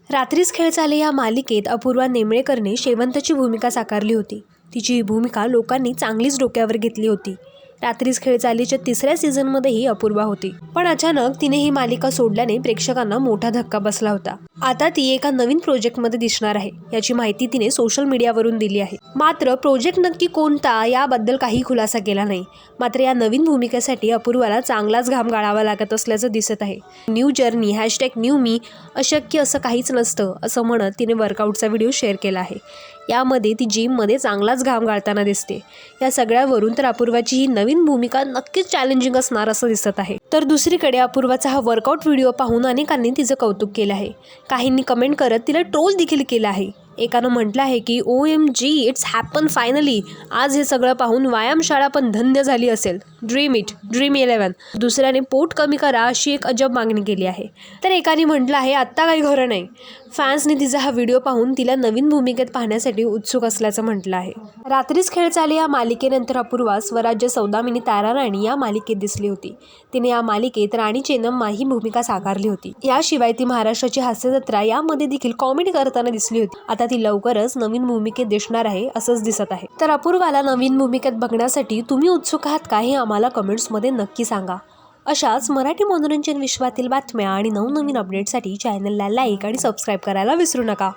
रात्रीच खेळ चाले या मालिकेत अपूर्वा नेमळेकरने शेवंतची भूमिका साकारली होती. तिची ही भूमिका लोकांनी चांगलीच डोक्यावर घेतली होती. रात्रीच खेळ चालीच्या 3ऱ्या सीझनमध्येही अपूर्वा होती, पण अचानक तिने ही मालिका सोडल्याने प्रेक्षकांना मोठा धक्का बसला होता. आता ती एका नवीन प्रोजेक्टमध्ये दिसणार आहे याची माहिती तिने सोशल मीडियावरून दिली आहे. मात्र प्रोजेक्ट नक्की कोणता याबद्दल काही खुलासा केला नाही. मात्र या नवीन भूमिकेसाठी अपूर्वाला चांगलाच घाम गाळावा लागत असल्याचं दिसत आहे. न्यू जर्नी #न्यू मी अशक्य असं काहीच नसतं असं म्हणत तिने वर्कआउटचा व्हिडिओ शेअर केला आहे. यामध्ये ती जिममध्ये चांगलाच घाम गाळताना दिसते. या सगळ्यावरून तर अपूर्वाची ही नवीन भूमिका नक्कीच चॅलेंजिंग असणार असं दिसत आहे. तर दुसरीकडे अपूर्वाचा हा वर्कआउट व्हिडिओ पाहून अनेकांनी तिचं कौतुक केलं आहे. काहींनी कमेंट करत तिला ट्रोल देखील केलं आहे. एकानं म्हटलं आहे की OMG इट्स हॅपन फायनली. आज हे सगळं पाहून व्यायामशाळा पण धन्य झाली असेल. ड्रीम 11. दुसऱ्याने पोट कमी करा अशी एक अजब मागणी केली आहे. तर एकाने म्हटलं आहे आत्ता काही खरं नाही. फॅन्सने तिचा हा व्हिडिओ पाहून तिला नवीन भूमिकेत पाहण्यासाठी उत्सुक असल्याचं म्हटलं आहे. रात्रीच खेळ चाले या मालिकेनंतर अपूर्वा स्वराज्य सौदामिनी तारा राणी या मालिकेत दिसली होती. तिने या मालिकेत राणी चेन्नम्मा ही भूमिका साकारली होती. याशिवाय ती महाराष्ट्राची हास्यजत्रा यामध्ये देखील कॉमेडी करताना दिसली होती. आता ती लवकरच नवीन भूमिकेत दिसणार आहे असंच दिसत आहे. तर अपूर्वाला नवीन भूमिकेत बघण्यासाठी तुम्ही उत्सुक आहात का हे आम्हाला कमेंट्समध्ये नक्की सांगा. अशाच मराठी मनोरंजन विश्वातील बातम्या आणि नवनवीन अपडेटसाठी चॅनलला लाईक आणि सबस्क्राईब करायला विसरू नका.